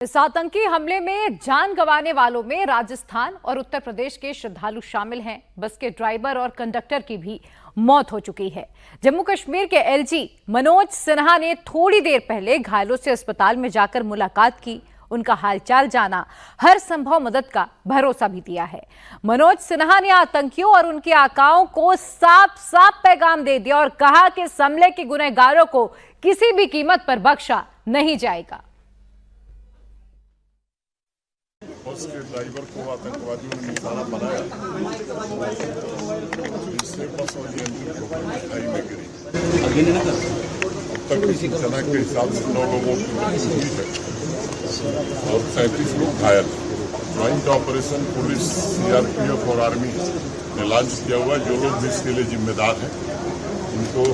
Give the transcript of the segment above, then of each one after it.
इस आतंकी हमले में जान गंवाने वालों में राजस्थान और उत्तर प्रदेश के श्रद्धालु शामिल हैं। बस के ड्राइवर और कंडक्टर की भी मौत हो चुकी है। जम्मू कश्मीर के एलजी मनोज सिन्हा ने थोड़ी देर पहले घायलों से अस्पताल में जाकर मुलाकात की, उनका हालचाल जाना, हर संभव मदद का भरोसा भी दिया है। मनोज सिन्हा ने आतंकियों और उनके आकाओं को साफ साफ पैगाम दे दिया और कहा कि इस हमले के गुनहगारों को किसी भी कीमत पर बख्शा नहीं जाएगा। बस के ड्राइवर को आतंकवादियों ने निशाना बनाया, जिससे बस और खाई में गिरी। अब तक की सूचना के हिसाब से 9 लोगों की मृत्यु हुई है और 37 लोग घायल। ज्वाइंट ऑपरेशन पुलिस, सीआरपीएफ और आर्मी ने लॉन्च किया हुआ। जो लोग भी इसके लिए जिम्मेदार हैं उनको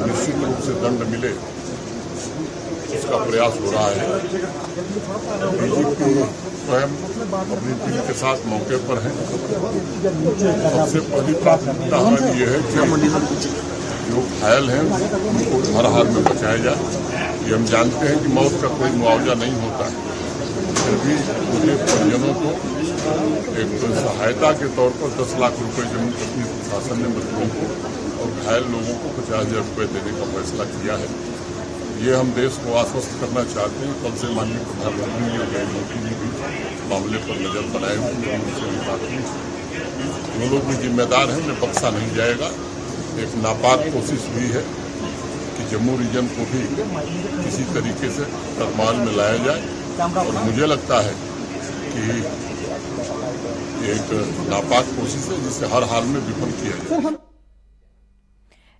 निश्चित रूप से दंड मिले, इसका प्रयास हो रहा है। डीजीपी स्वयं अपनी टीम के साथ मौके पर हैं। सबसे पहली प्राथमिकता हमारी ये है कि जो घायल हैं उनको हर हाल में बचाया जाए। ये हम जानते हैं कि मौत का कोई मुआवजा नहीं होता है, फिर भी उनके परिजनों को एक सहायता के तौर पर 10 लाख रुपए जम्मू कश्मीर प्रशासन ने मजदूरों को और घायल लोगों को 50,000 रुपये देने का फैसला किया है। ये हम देश को आश्वस्त करना चाहते हैं। कल से माननीय प्रधानमंत्री योगी मोदी जी भी मामले पर नजर बनाए हुए हैं। जो लोग भी जिम्मेदार हैं उन्हें बख्शा नहीं जाएगा। एक नापाक कोशिश हुई है कि जम्मू रीजन को भी किसी तरीके से तरमाल में लाया जाए और मुझे लगता है कि एक नापाक कोशिश है जिसे हर हाल में विफल किया जाए।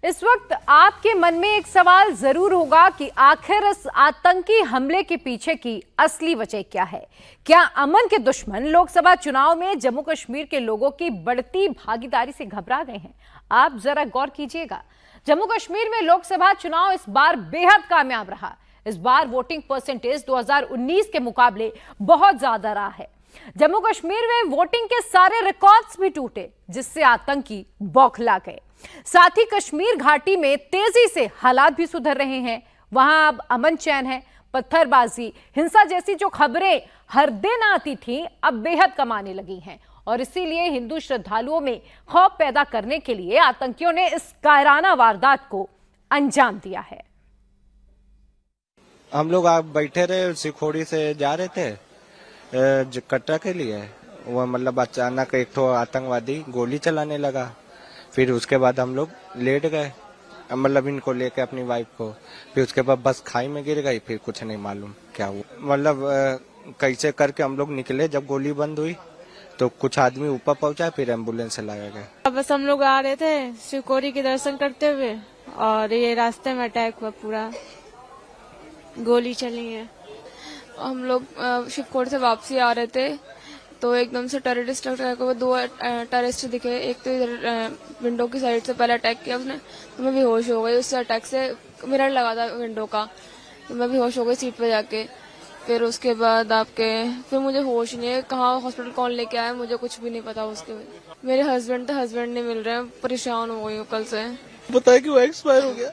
इस वक्त आपके मन में एक सवाल जरूर होगा कि आखिर इस आतंकी हमले के पीछे की असली वजह क्या है। क्या अमन के दुश्मन लोकसभा चुनाव में जम्मू कश्मीर के लोगों की बढ़ती भागीदारी से घबरा गए हैं? आप जरा गौर कीजिएगा। जम्मू कश्मीर में लोकसभा चुनाव इस बार बेहद कामयाब रहा। इस बार वोटिंग परसेंटेज 2019 के मुकाबले बहुत ज्यादा रहा है। जम्मू कश्मीर में वोटिंग के सारे रिकॉर्ड्स भी टूटे, जिससे आतंकी बौखला गए। साथ ही कश्मीर घाटी में तेजी से हालात भी सुधर रहे हैं। वहां अब अमन चैन है। पत्थरबाजी, हिंसा जैसी जो खबरें हर दिन आती थीं, अब बेहद कम आने लगी हैं और इसीलिए हिंदू श्रद्धालुओं में खौफ पैदा करने के लिए आतंकियों ने इस कायराना वारदात को अंजाम दिया है। हम लोग आप बैठे रहे, सिखोड़ी से जा रहे थे कटरा के लिए। वो मतलब अचानक एक तो आतंकवादी गोली चलाने लगा। फिर उसके बाद हम लोग लेट गए, मतलब इनको लेके अपनी वाइफ को। फिर उसके बाद बस खाई में गिर गई। फिर कुछ नहीं मालूम क्या हुआ, मतलब कैसे करके हम लोग निकले। जब गोली बंद हुई तो कुछ आदमी ऊपर पहुंचा, फिर एम्बुलेंस से लाया गया। बस हम लोग आ रहे थे शिवकोरी के दर्शन करते हुए और ये रास्ते में अटैक हुआ, पूरा गोली चली है। हम लोग शिवकोरी से वापसी आ रहे थे तो एकदम से टेररिस्ट अटैक हुआ। 2 टेररिस्ट दिखे। एक तो इधर विंडो की साइड से पहले अटैक किया उसने, तो मैं बेहोश हो गई। उससे अटैक से मिरर लगा था विंडो का, तो मैं बेहोश हो गई सीट पे जाके। फिर उसके बाद फिर मुझे होश नहीं है, कहाँ हॉस्पिटल कौन लेके आया मुझे कुछ भी नहीं पता। उसके बाद मेरे हस्बैंड नहीं मिल रहे हैं, परेशान हो गई हूँ कल से। बताया कि वो एक्सपायर हो गया।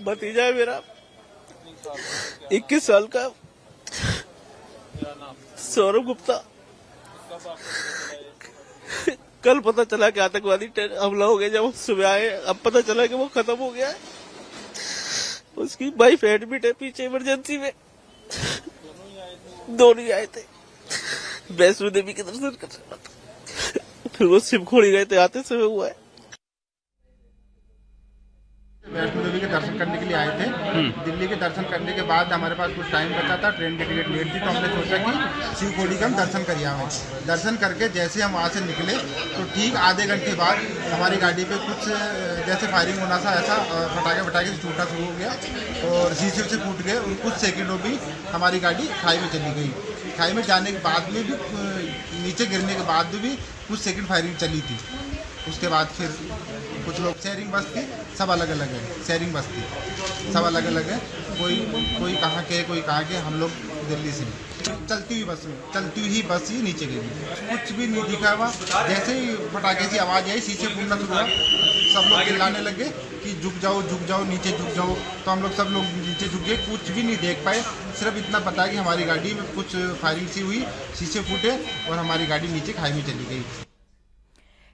भतीजा है मेरा 21 साल का, सौरभ गुप्ता। कल पता चला कि आतंकवादी हमला हो गया। जब सुबह आए अब पता चला कि वो खत्म हो गया है। उसकी वाइफ एडमिट है पीछे इमरजेंसी में। दोनों आए थे, वैष्णो देवी के दर्शन कर रहा था। फिर वो शिवखोड़ी गए थे, आते समय हुआ है। वैष्णो देवी के दर्शन करने के लिए आए थे। दिल्ली के दर्शन करने के बाद हमारे पास कुछ टाइम बचा था, ट्रेन की टिकट लेट थी, तो हमने सोचा कि शिवखोड़ी का हम दर्शन कर आए। दर्शन करके जैसे हम वहाँ से निकले तो ठीक आधे घंटे बाद हमारी गाड़ी पे कुछ जैसे फायरिंग होना था, ऐसा फटाके से टूटना शुरू हो गया और शीशे से फूट गए और कुछ सेकंडों में हमारी गाड़ी खाई में चली गई। खाई में जाने के बाद में भी, नीचे गिरने के बाद भी कुछ सेकंड फायरिंग चली थी। उसके बाद फिर कुछ लोग शेयरिंग बस थी, सब अलग अलग है। शेयरिंग बस थी, सब अलग अलग है। कोई कहाँ के, कोई कहाँ के। हम लोग दिल्ली से चलती हुई बस ही नीचे गिरी, कुछ भी नहीं दिखा हुआ। जैसे ही पटाखे की आवाज़ आई, शीशे फूटना शुरू हुआ, सब लोग चिल्लाने लगे कि झुक जाओ, नीचे झुक जाओ। तो हम लोग सब लोग नीचे झुक गए, कुछ भी नहीं देख पाए। सिर्फ इतना पता है कि हमारी गाड़ी में कुछ फायरिंग सी हुई, शीशे फूटे और हमारी गाड़ी नीचे खाई में चली गई।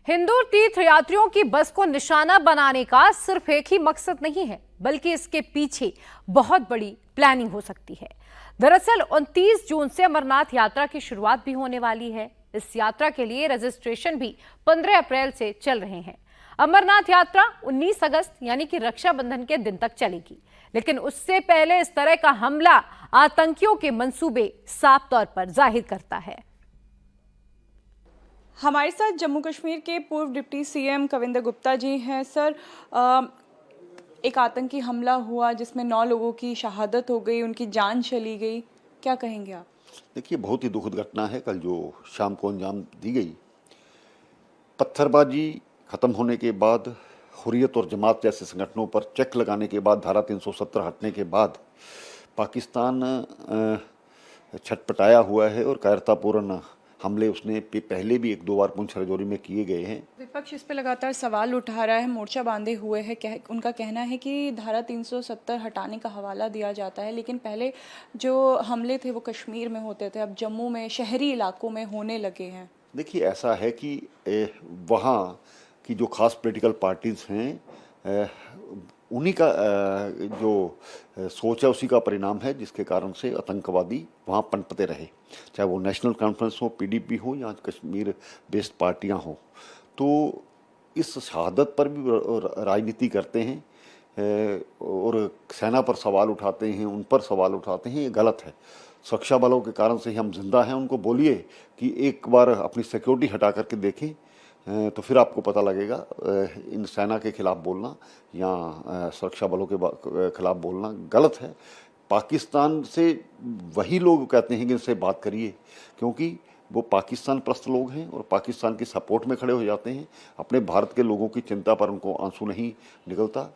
हिंदू तीर्थ यात्रियों की बस को निशाना बनाने का सिर्फ एक ही मकसद नहीं है, बल्कि इसके पीछे बहुत बड़ी प्लानिंग हो सकती है। दरअसल 29 जून से अमरनाथ यात्रा की शुरुआत भी होने वाली है। इस यात्रा के लिए रजिस्ट्रेशन भी 15 अप्रैल से चल रहे हैं। अमरनाथ यात्रा 19 अगस्त यानी कि रक्षाबंधन के दिन तक चलेगी, लेकिन उससे पहले इस तरह का हमला आतंकियों के मंसूबे साफ तौर पर जाहिर करता है। हमारे साथ जम्मू कश्मीर के पूर्व डिप्टी सीएम कविंदर गुप्ता जी हैं। सर, एक आतंकी हमला हुआ जिसमें 9 लोगों की शहादत हो गई, उनकी जान चली गई, क्या कहेंगे आप? देखिए, बहुत ही दुखद घटना है कल जो शाम को अंजाम दी गई। पत्थरबाजी खत्म होने के बाद, हुर्रियत और जमात जैसे संगठनों पर चेक लगाने के बाद, धारा 370 हटने के बाद पाकिस्तान छटपटाया हुआ है और कायरतापूर्ण हमले उसने पहले भी 1-2 बार पुंछ राजौरी में किए गए हैं। विपक्ष इस पे लगातार सवाल उठा रहा है, मोर्चा बांधे हुए है। उनका कहना है कि धारा 370 हटाने का हवाला दिया जाता है, लेकिन पहले जो हमले थे वो कश्मीर में होते थे, अब जम्मू में शहरी इलाकों में होने लगे हैं। देखिए, ऐसा है कि वहाँ की जो खास पॉलिटिकल पार्टीज हैं, उन्हीं का जो सोच है उसी का परिणाम है, जिसके कारण से आतंकवादी वहाँ पनपते रहे, चाहे वो नेशनल कॉन्फ्रेंस हो, पीडीपी हो या कश्मीर बेस्ड पार्टियाँ हो। तो इस शहादत पर भी राजनीति करते हैं और सेना पर सवाल उठाते हैं, उन पर सवाल उठाते हैं, ये गलत है। सुरक्षा बलों के कारण से ही हम जिंदा हैं। उनको बोलिए कि एक बार अपनी सिक्योरिटी हटा करके देखें, तो फिर आपको पता लगेगा। इन सेना के खिलाफ बोलना या सुरक्षा बलों के खिलाफ बोलना गलत है। पाकिस्तान से वही लोग कहते हैं कि इनसे बात करिए, क्योंकि वो पाकिस्तान प्रस्त लोग हैं और पाकिस्तान की सपोर्ट में खड़े हो जाते हैं। अपने भारत के लोगों की चिंता पर उनको आंसू नहीं निकलता।